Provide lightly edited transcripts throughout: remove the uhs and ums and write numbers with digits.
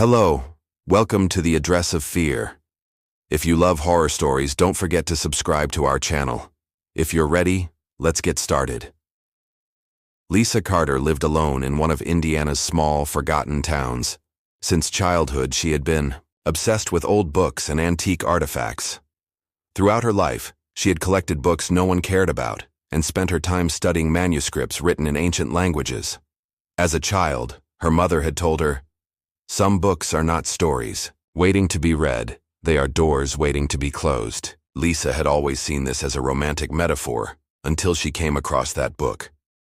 Hello, welcome to the Address of Fear. If you love horror stories, don't forget to subscribe to our channel. If you're ready, let's get started. Lisa Carter lived alone in one of Indiana's small, forgotten towns. Since childhood, she had been obsessed with old books and antique artifacts. Throughout her life, she had collected books no one cared about and spent her time studying manuscripts written in ancient languages. As a child, her mother had told her, "Some books are not stories waiting to be read, they are doors waiting to be closed." Lisa had always seen this as a romantic metaphor until she came across that book.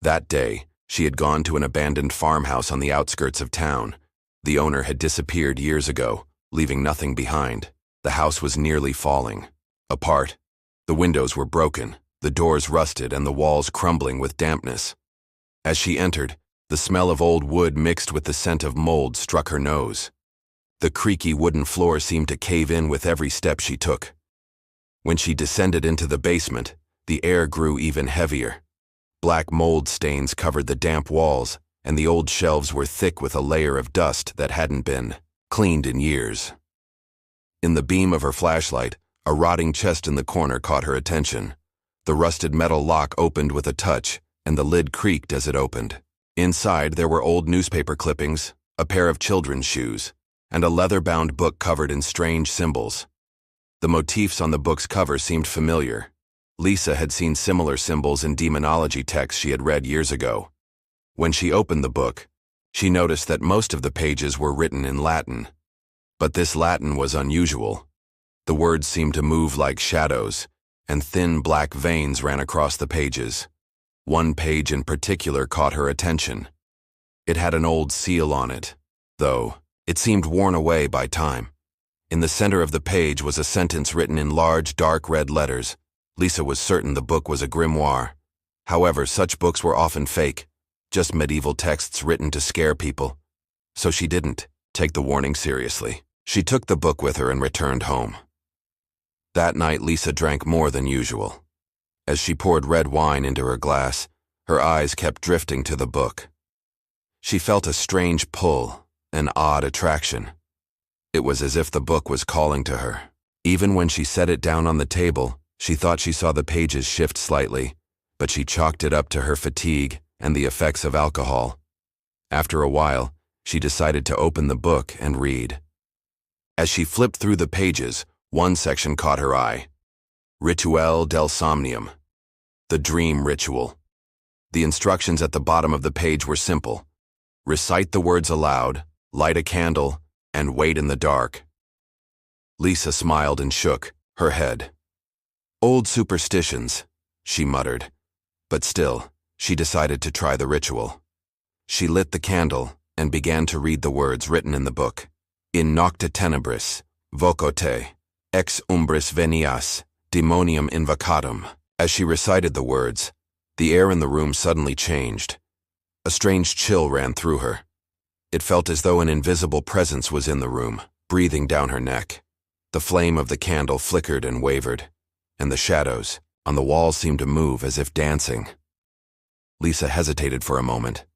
That day, she had gone to an abandoned farmhouse on the outskirts of town. The owner had disappeared years ago, leaving nothing behind. The house was nearly falling apart. The windows were broken, the doors rusted, and the walls crumbling with dampness. As she entered, the smell of old wood mixed with the scent of mold struck her nose. The creaky wooden floor seemed to cave in with every step she took. When she descended into the basement, the air grew even heavier. Black mold stains covered the damp walls, and the old shelves were thick with a layer of dust that hadn't been cleaned in years. In the beam of her flashlight, a rotting chest in the corner caught her attention. The rusted metal lock opened with a touch, and the lid creaked as it opened. Inside, there were old newspaper clippings, a pair of children's shoes, and a leather-bound book covered in strange symbols. The motifs on the book's cover seemed familiar. Lisa had seen similar symbols in demonology texts she had read years ago. When she opened the book, she noticed that most of the pages were written in Latin. But this Latin was unusual. The words seemed to move like shadows, and thin black veins ran across the pages. One page in particular caught her attention. It had an old seal on it, though it seemed worn away by time. In the center of the page was a sentence written in large, dark red letters. Lisa was certain the book was a grimoire. However, such books were often fake, just medieval texts written to scare people. So she didn't take the warning seriously. She took the book with her and returned home. That night, Lisa drank more than usual. As she poured red wine into her glass, her eyes kept drifting to the book. She felt a strange pull, an odd attraction. It was as if the book was calling to her. Even when she set it down on the table, she thought she saw the pages shift slightly, but she chalked it up to her fatigue and the effects of alcohol. After a while, she decided to open the book and read. As she flipped through the pages, one section caught her eye. Rituel del Somnium, the dream ritual. The instructions at the bottom of the page were simple. Recite the words aloud, light a candle, and wait in the dark. Lisa smiled and shook her head. Old superstitions, she muttered. But still, she decided to try the ritual. She lit the candle and began to read the words written in the book. In nocte tenebris, vocote, ex umbris venias, demonium invocatum. As she recited the words, the air in the room suddenly changed. A strange chill ran through her. It felt as though an invisible presence was in the room, breathing down her neck. The flame of the candle flickered and wavered, and the shadows on the walls seemed to move as if dancing. Lisa hesitated for a moment.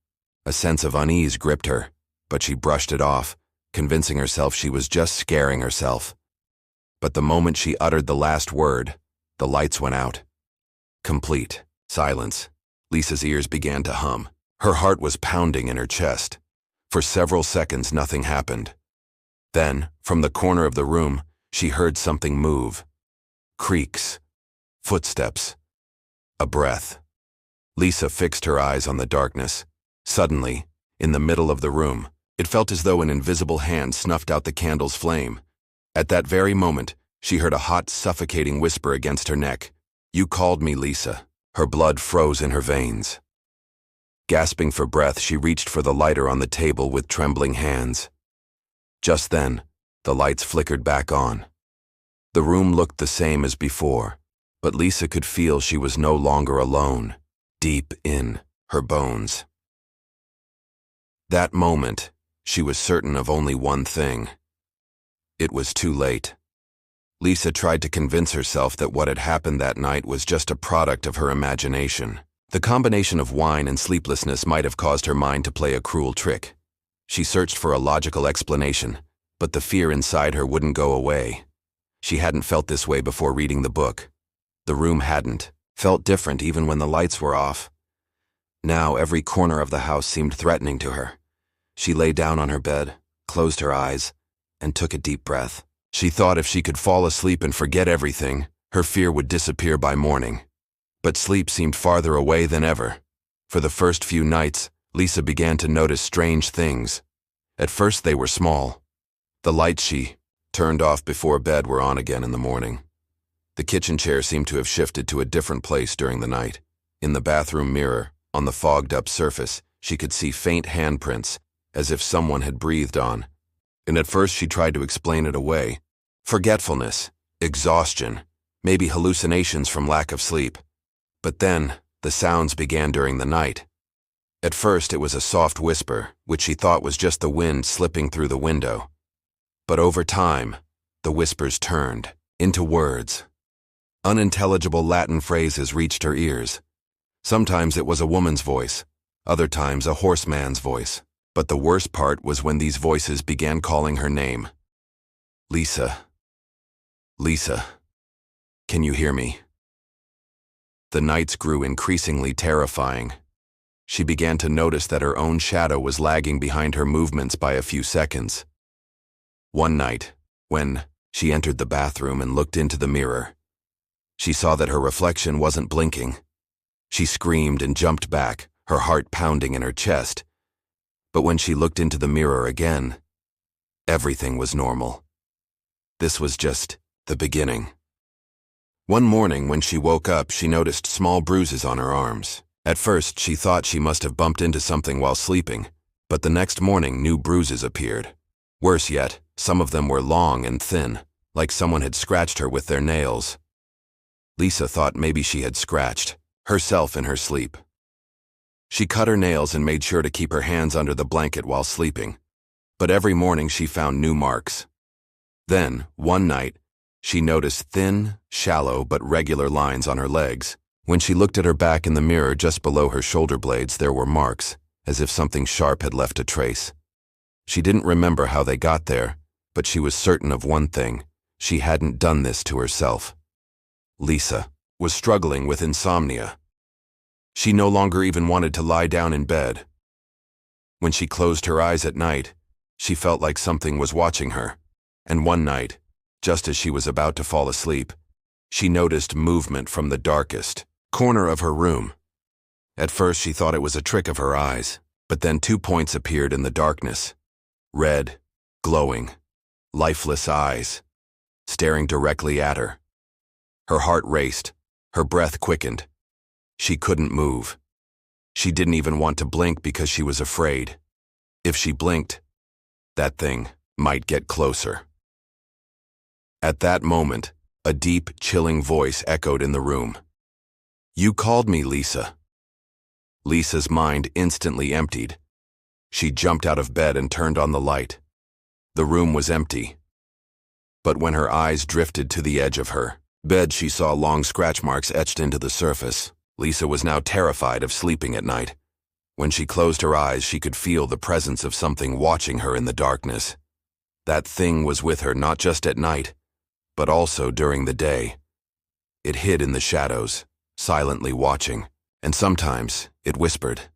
A sense of unease gripped her, but she brushed it off, convincing herself she was just scaring herself. But the moment she uttered the last word, the lights went out. Complete silence. Lisa's ears began to hum. Her heart was pounding in her chest. For several seconds, nothing happened. Then, from the corner of the room, she heard something move. Creaks. Footsteps. A breath. Lisa fixed her eyes on the darkness. Suddenly, in the middle of the room, it felt as though an invisible hand snuffed out the candle's flame. At that very moment, she heard a hot, suffocating whisper against her neck. "You called me, Lisa." Her blood froze in her veins. Gasping for breath, she reached for the lighter on the table with trembling hands. Just then, the lights flickered back on. The room looked the same as before, but Lisa could feel she was no longer alone, deep in her bones. That moment, she was certain of only one thing. It was too late. Lisa tried to convince herself that what had happened that night was just a product of her imagination. The combination of wine and sleeplessness might have caused her mind to play a cruel trick. She searched for a logical explanation, but the fear inside her wouldn't go away. She hadn't felt this way before reading the book. The room hadn't. Felt different even when the lights were off. Now every corner of the house seemed threatening to her. She lay down on her bed, closed her eyes, and took a deep breath. She thought if she could fall asleep and forget everything, her fear would disappear by morning. But sleep seemed farther away than ever. For the first few nights, Lisa began to notice strange things. At first they were small. The lights she turned off before bed were on again in the morning. The kitchen chair seemed to have shifted to a different place during the night. In the bathroom mirror, on the fogged-up surface, she could see faint handprints, as if someone had breathed on. And at first she tried to explain it away. Forgetfulness, exhaustion, maybe hallucinations from lack of sleep. But then, the sounds began during the night. At first it was a soft whisper, which she thought was just the wind slipping through the window. But over time, the whispers turned into words. Unintelligible Latin phrases reached her ears. Sometimes it was a woman's voice, other times a horseman's voice. But the worst part was when these voices began calling her name. Lisa. Lisa. Can you hear me? The nights grew increasingly terrifying. She began to notice that her own shadow was lagging behind her movements by a few seconds. One night, when she entered the bathroom and looked into the mirror, she saw that her reflection wasn't blinking. She screamed and jumped back, her heart pounding in her chest. But when she looked into the mirror again, everything was normal. This was just the beginning. One morning when she woke up, she noticed small bruises on her arms. At first, she thought she must have bumped into something while sleeping, but the next morning new bruises appeared. Worse yet, some of them were long and thin, like someone had scratched her with their nails. Lisa thought maybe she had scratched herself in her sleep. She cut her nails and made sure to keep her hands under the blanket while sleeping, but every morning she found new marks. Then, one night, she noticed thin, shallow, but regular lines on her legs. When she looked at her back in the mirror just below her shoulder blades, there were marks, as if something sharp had left a trace. She didn't remember how they got there, but she was certain of one thing: she hadn't done this to herself. Lisa was struggling with insomnia. She no longer even wanted to lie down in bed. When she closed her eyes at night, she felt like something was watching her. And one night, just as she was about to fall asleep, she noticed movement from the darkest corner of her room. At first she thought it was a trick of her eyes, but then 2 points appeared in the darkness. Red, glowing, lifeless eyes, staring directly at her. Her heart raced, her breath quickened. She couldn't move. She didn't even want to blink because she was afraid. If she blinked, that thing might get closer. At that moment, a deep, chilling voice echoed in the room. "You called me, Lisa." Lisa's mind instantly emptied. She jumped out of bed and turned on the light. The room was empty. But when her eyes drifted to the edge of her bed, she saw long scratch marks etched into the surface. Lisa was now terrified of sleeping at night. When she closed her eyes, she could feel the presence of something watching her in the darkness. That thing was with her not just at night, but also during the day. It hid in the shadows, silently watching, and sometimes it whispered.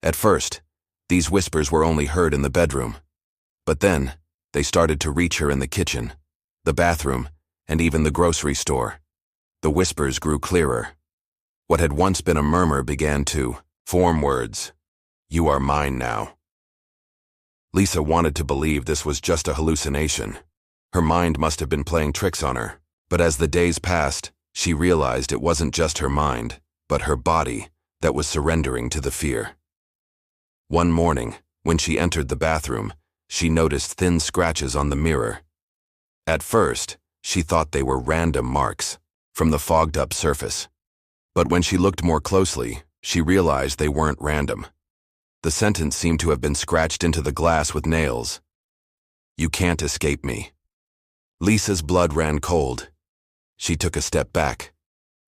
At first, these whispers were only heard in the bedroom, but then they started to reach her in the kitchen, the bathroom, and even the grocery store. The whispers grew clearer. What had once been a murmur began to form words. "You are mine now." Lisa wanted to believe this was just a hallucination. Her mind must have been playing tricks on her. But as the days passed, she realized it wasn't just her mind, but her body that was surrendering to the fear. One morning, when she entered the bathroom, she noticed thin scratches on the mirror. At first, she thought they were random marks from the fogged-up surface. But when she looked more closely, she realized they weren't random. The sentence seemed to have been scratched into the glass with nails. "You can't escape me." Lisa's blood ran cold. She took a step back.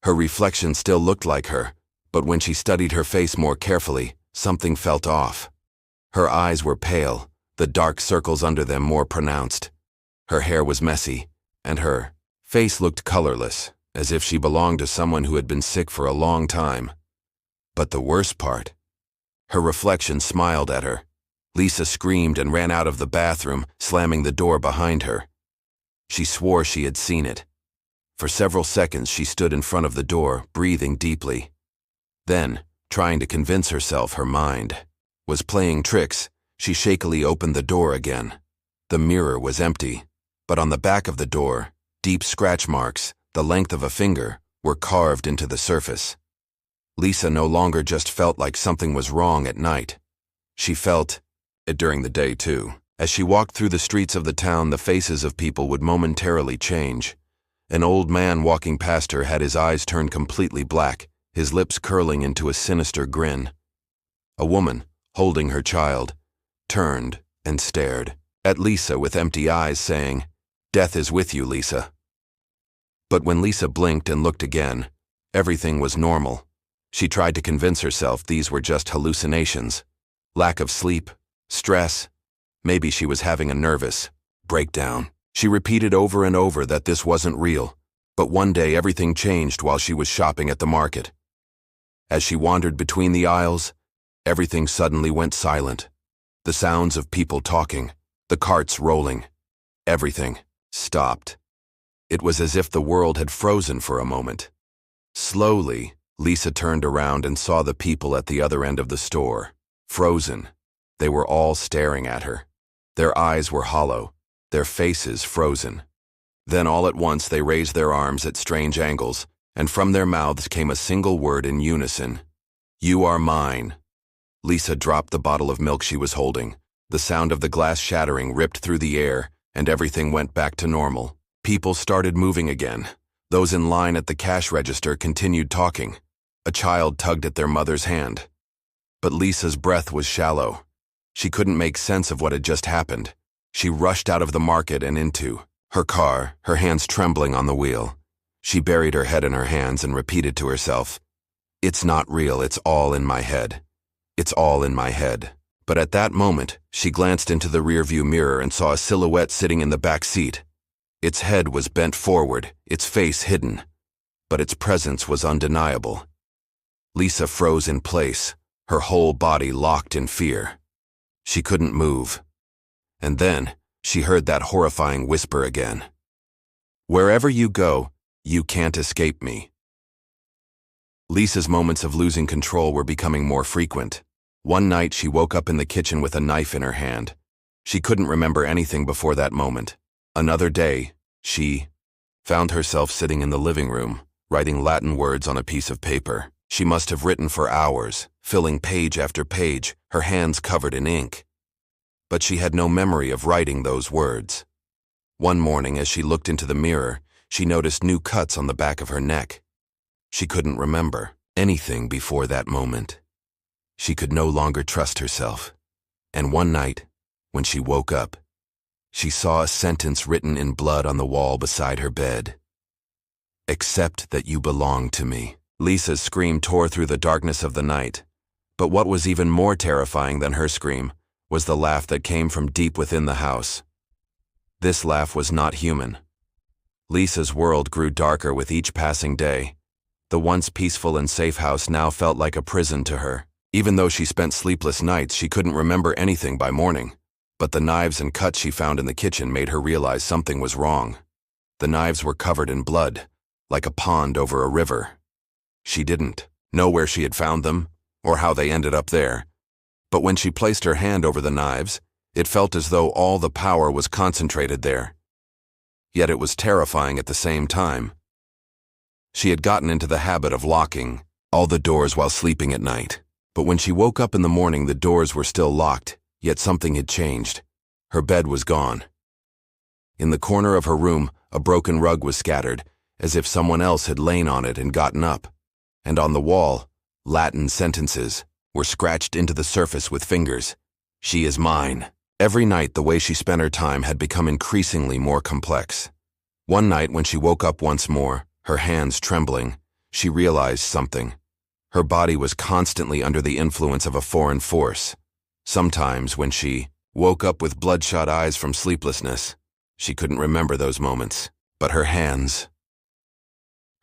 Her reflection still looked like her, but when she studied her face more carefully, something felt off. Her eyes were pale, the dark circles under them more pronounced. Her hair was messy, and her face looked colorless, as if she belonged to someone who had been sick for a long time. But the worst part, her reflection smiled at her. Lisa screamed and ran out of the bathroom, slamming the door behind her. She swore she had seen it. For several seconds she stood in front of the door, breathing deeply. Then, trying to convince herself her mind was playing tricks, she shakily opened the door again. The mirror was empty, but on the back of the door, deep scratch marks, the length of a finger, were carved into the surface. Lisa no longer just felt like something was wrong at night. She felt it during the day too. As she walked through the streets of the town, the faces of people would momentarily change. An old man walking past her had his eyes turned completely black, his lips curling into a sinister grin. A woman, holding her child, turned and stared at Lisa with empty eyes, saying, "Death is with you, Lisa." But when Lisa blinked and looked again, everything was normal. She tried to convince herself these were just hallucinations. Lack of sleep, stress, maybe she was having a nervous breakdown. She repeated over and over that this wasn't real, but one day everything changed while she was shopping at the market. As she wandered between the aisles, everything suddenly went silent. The sounds of people talking, the carts rolling, everything stopped. It was as if the world had frozen for a moment. Slowly, Lisa turned around and saw the people at the other end of the store. Frozen. They were all staring at her. Their eyes were hollow, their faces frozen. Then all at once they raised their arms at strange angles, and from their mouths came a single word in unison. "You are mine." Lisa dropped the bottle of milk she was holding. The sound of the glass shattering ripped through the air, and everything went back to normal. People started moving again. Those in line at the cash register continued talking. A child tugged at their mother's hand. But Lisa's breath was shallow. She couldn't make sense of what had just happened. She rushed out of the market and into her car, her hands trembling on the wheel. She buried her head in her hands and repeated to herself, "It's not real, it's all in my head. It's all in my head." But at that moment, she glanced into the rearview mirror and saw a silhouette sitting in the back seat. Its head was bent forward, its face hidden, but its presence was undeniable. Lisa froze in place, her whole body locked in fear. She couldn't move. And then, she heard that horrifying whisper again. "Wherever you go, you can't escape me." Lisa's moments of losing control were becoming more frequent. One night, she woke up in the kitchen with a knife in her hand. She couldn't remember anything before that moment. Another day, she found herself sitting in the living room, writing Latin words on a piece of paper. She must have written for hours, filling page after page, her hands covered in ink. But she had no memory of writing those words. One morning, as she looked into the mirror, she noticed new cuts on the back of her neck. She couldn't remember anything before that moment. She could no longer trust herself. And one night, when she woke up, she saw a sentence written in blood on the wall beside her bed. "Accept that you belong to me." Lisa's scream tore through the darkness of the night. But what was even more terrifying than her scream was the laugh that came from deep within the house. This laugh was not human. Lisa's world grew darker with each passing day. The once peaceful and safe house now felt like a prison to her. Even though she spent sleepless nights, she couldn't remember anything by morning. But the knives and cuts she found in the kitchen made her realize something was wrong. The knives were covered in blood, like a pond over a river. She didn't know where she had found them, or how they ended up there. But when she placed her hand over the knives, it felt as though all the power was concentrated there. Yet it was terrifying at the same time. She had gotten into the habit of locking all the doors while sleeping at night. But when she woke up in the morning, the doors were still locked, yet something had changed. Her bed was gone. In the corner of her room, a broken rug was scattered, as if someone else had lain on it and gotten up. And on the wall, Latin sentences were scratched into the surface with fingers. "She is mine." Every night, the way she spent her time had become increasingly more complex. One night, when she woke up once more, her hands trembling, she realized something. Her body was constantly under the influence of a foreign force. Sometimes, when she woke up with bloodshot eyes from sleeplessness. She couldn't remember those moments, but her hands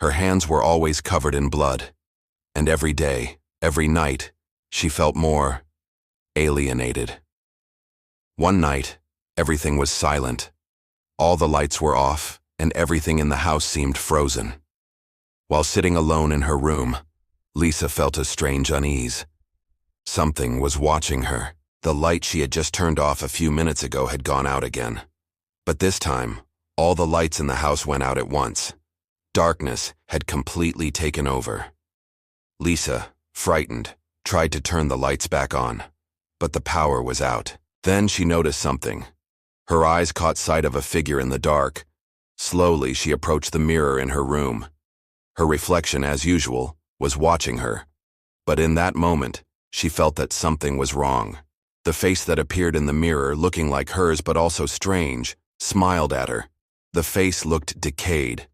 were always covered in blood. And every day, every night, she felt more alienated. One night, everything was silent. All the lights were off, and everything in the house seemed frozen. While sitting alone in her room, Lisa felt a strange unease. Something was watching her. The light she had just turned off a few minutes ago had gone out again. But this time, all the lights in the house went out at once. Darkness had completely taken over. Lisa, frightened, tried to turn the lights back on, but the power was out. Then she noticed something. Her eyes caught sight of a figure in the dark. Slowly, she approached the mirror in her room. Her reflection, as usual, was watching her. But in that moment, she felt that something was wrong. The face that appeared in the mirror, looking like hers but also strange, smiled at her. The face looked decayed.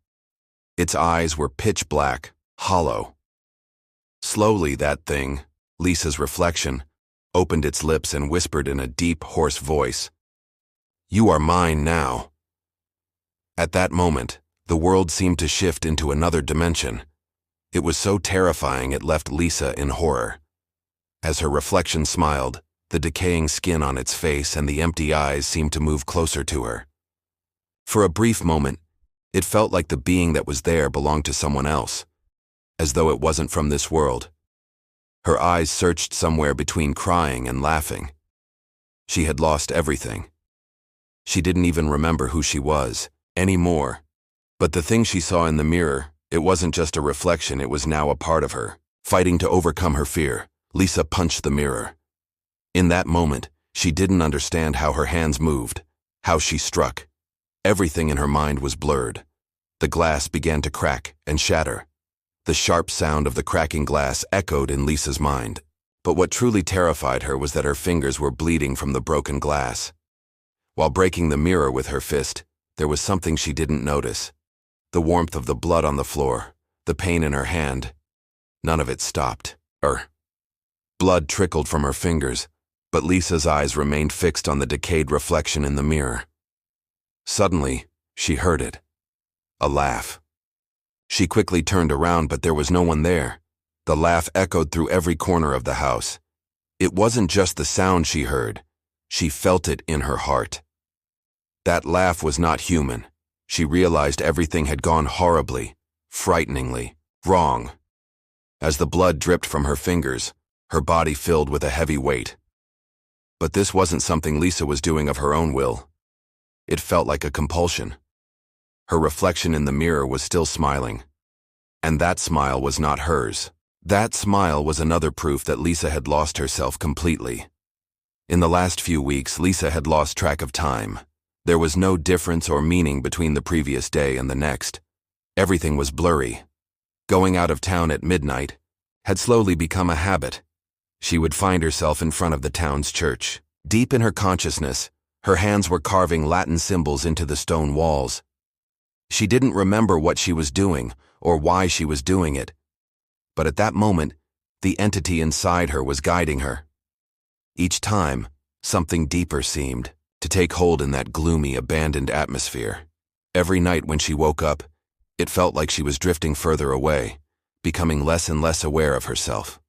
Its eyes were pitch black, hollow. Slowly, that thing, Lisa's reflection, opened its lips and whispered in a deep, hoarse voice, "You are mine now." At that moment, the world seemed to shift into another dimension. It was so terrifying it left Lisa in horror. As her reflection smiled, the decaying skin on its face and the empty eyes seemed to move closer to her. For a brief moment, it felt like the being that was there belonged to someone else, as though it wasn't from this world. Her eyes searched somewhere between crying and laughing. She had lost everything. She didn't even remember who she was anymore. But the thing she saw in the mirror, it wasn't just a reflection, it was now a part of her. Fighting to overcome her fear, Lisa punched the mirror. In that moment, she didn't understand how her hands moved, how she struck. Everything in her mind was blurred. The glass began to crack and shatter. The sharp sound of the cracking glass echoed in Lisa's mind. But what truly terrified her was that her fingers were bleeding from the broken glass. While breaking the mirror with her fist, there was something she didn't notice. The warmth of the blood on the floor, the pain in her hand. None of it stopped. Blood trickled from her fingers, but Lisa's eyes remained fixed on the decayed reflection in the mirror. Suddenly, she heard it. A laugh. She quickly turned around, but there was no one there. The laugh echoed through every corner of the house. It wasn't just the sound she heard. She felt it in her heart. That laugh was not human. She realized everything had gone horribly, frighteningly, wrong. As the blood dripped from her fingers, her body filled with a heavy weight. But this wasn't something Lisa was doing of her own will. It felt like a compulsion. Her reflection in the mirror was still smiling. And that smile was not hers. That smile was another proof that Lisa had lost herself completely. In the last few weeks, Lisa had lost track of time. There was no difference or meaning between the previous day and the next. Everything was blurry. Going out of town at midnight had slowly become a habit. She would find herself in front of the town's church. Deep in her consciousness, her hands were carving Latin symbols into the stone walls. She didn't remember what she was doing or why she was doing it. But at that moment, the entity inside her was guiding her. Each time, something deeper seemed to take hold in that gloomy, abandoned atmosphere. Every night when she woke up, it felt like she was drifting further away, becoming less and less aware of herself.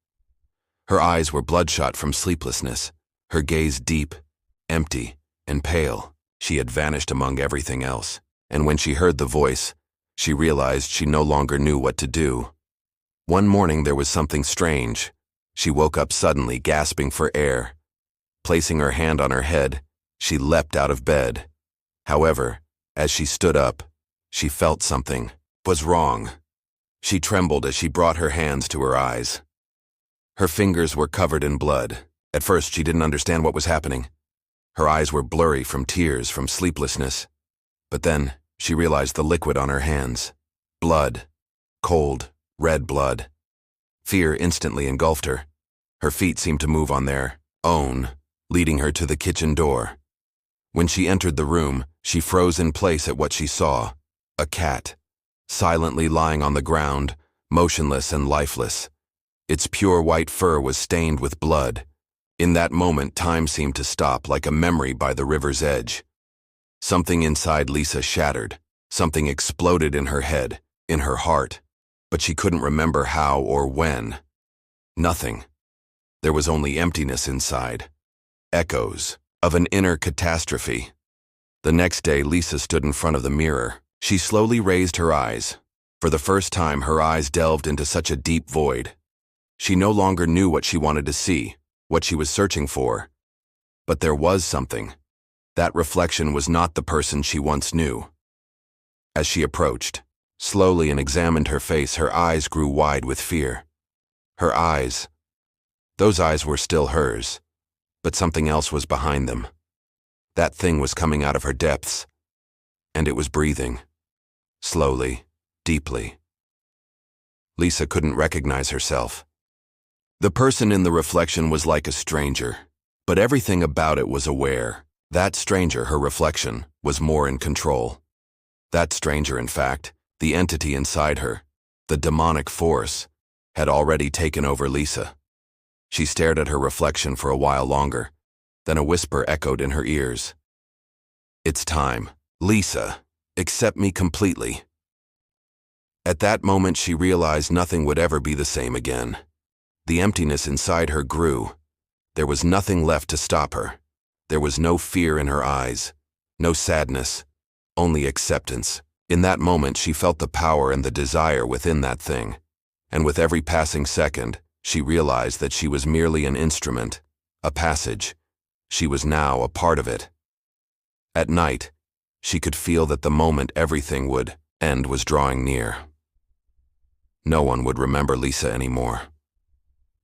Her eyes were bloodshot from sleeplessness, her gaze deep, empty, and pale. She had vanished among everything else, and when she heard the voice, she realized she no longer knew what to do. One morning there was something strange. She woke up suddenly, gasping for air. Placing her hand on her head, she leapt out of bed. However, as she stood up, she felt something was wrong. She trembled as she brought her hands to her eyes. Her fingers were covered in blood. At first, she didn't understand what was happening. Her eyes were blurry from tears, from sleeplessness. But then, she realized the liquid on her hands. Blood. Cold, red blood. Fear instantly engulfed her. Her feet seemed to move on their own, leading her to the kitchen door. When she entered the room, she froze in place at what she saw. A cat, silently lying on the ground, motionless and lifeless. Its pure white fur was stained with blood. In that moment, time seemed to stop like a memory by the river's edge. Something inside Lisa shattered. Something exploded in her head, in her heart, but she couldn't remember how or when. Nothing. There was only emptiness inside. Echoes of an inner catastrophe. The next day, Lisa stood in front of the mirror. She slowly raised her eyes. For the first time, her eyes delved into such a deep void. She no longer knew what she wanted to see, what she was searching for. But there was something. That reflection was not the person she once knew. As she approached, slowly, and examined her face, her eyes grew wide with fear. Her eyes. Those eyes were still hers, but something else was behind them. That thing was coming out of her depths, and it was breathing. Slowly, deeply. Lisa couldn't recognize herself. The person in the reflection was like a stranger, but everything about it was aware. That stranger, her reflection, was more in control. That stranger, in fact, the entity inside her, the demonic force, had already taken over Lisa. She stared at her reflection for a while longer. Then a whisper echoed in her ears. "It's time. Lisa, accept me completely." At that moment, she realized nothing would ever be the same again. The emptiness inside her grew. There was nothing left to stop her. There was no fear in her eyes, no sadness, only acceptance. In that moment, she felt the power and the desire within that thing. And with every passing second, she realized that she was merely an instrument, a passage. She was now a part of it. At night, she could feel that the moment everything would end was drawing near. No one would remember Lisa anymore.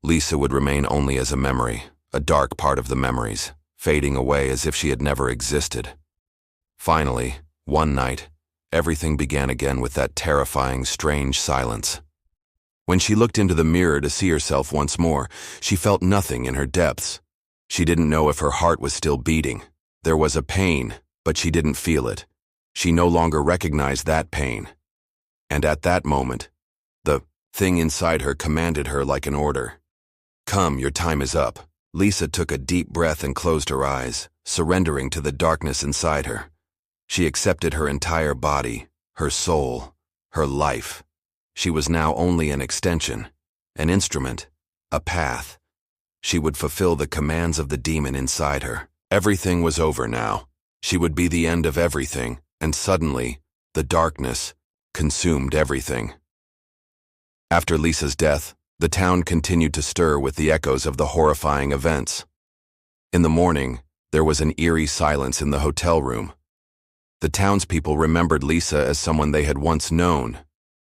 Lisa would remain only as a memory, a dark part of the memories, fading away as if she had never existed. Finally, one night, everything began again with that terrifying, strange silence. When she looked into the mirror to see herself once more, she felt nothing in her depths. She didn't know if her heart was still beating. There was a pain, but she didn't feel it. She no longer recognized that pain. And at that moment, the thing inside her commanded her like an order. "Come, your time is up." Lisa took a deep breath and closed her eyes, surrendering to the darkness inside her. She accepted her entire body, her soul, her life. She was now only an extension, an instrument, a path. She would fulfill the commands of the demon inside her. Everything was over now. She would be the end of everything, and suddenly, the darkness consumed everything. After Lisa's death, the town continued to stir with the echoes of the horrifying events. In the morning, there was an eerie silence in the hotel room. The townspeople remembered Lisa as someone they had once known,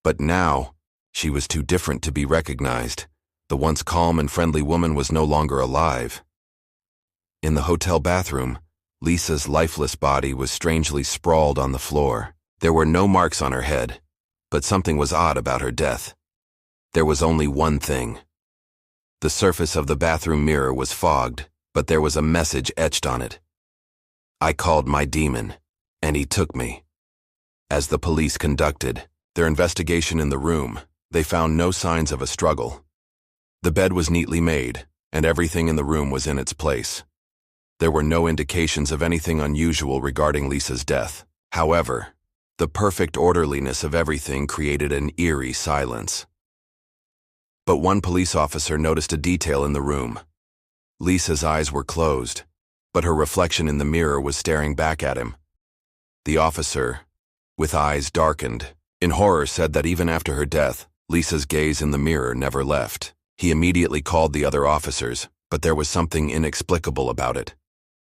but now, she was too different to be recognized. The once calm and friendly woman was no longer alive. In the hotel bathroom, Lisa's lifeless body was strangely sprawled on the floor. There were no marks on her head, but something was odd about her death. There was only one thing. The surface of the bathroom mirror was fogged, but there was a message etched on it. "I called my demon, and he took me." As the police conducted their investigation in the room, they found no signs of a struggle. The bed was neatly made, and everything in the room was in its place. There were no indications of anything unusual regarding Lisa's death. However, the perfect orderliness of everything created an eerie silence. But one police officer noticed a detail in the room. Lisa's eyes were closed, but her reflection in the mirror was staring back at him. The officer, with eyes darkened, in horror said that even after her death, Lisa's gaze in the mirror never left. He immediately called the other officers, but there was something inexplicable about it.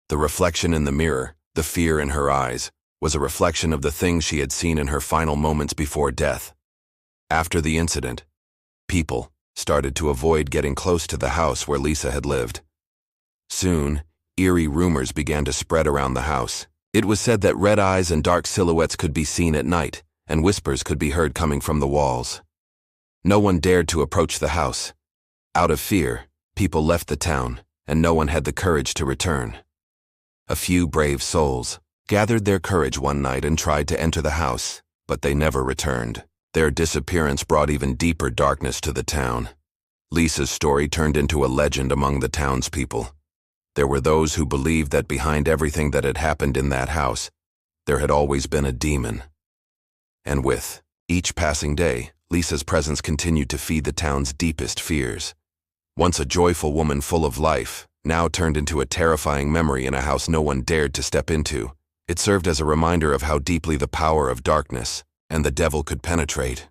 The reflection in the mirror, the fear in her eyes, was a reflection of the things she had seen in her final moments before death. After the incident, people started to avoid getting close to the house where Lisa had lived. Soon, eerie rumors began to spread around the house. It was said that red eyes and dark silhouettes could be seen at night, and whispers could be heard coming from the walls. No one dared to approach the house. Out of fear, people left the town, and no one had the courage to return. A few brave souls gathered their courage one night and tried to enter the house, but they never returned. Their disappearance brought even deeper darkness to the town. Lisa's story turned into a legend among the townspeople. There were those who believed that behind everything that had happened in that house, there had always been a demon. And with each passing day, Lisa's presence continued to feed the town's deepest fears. Once a joyful woman full of life, now turned into a terrifying memory in a house no one dared to step into. It served as a reminder of how deeply the power of darkness and the devil could penetrate.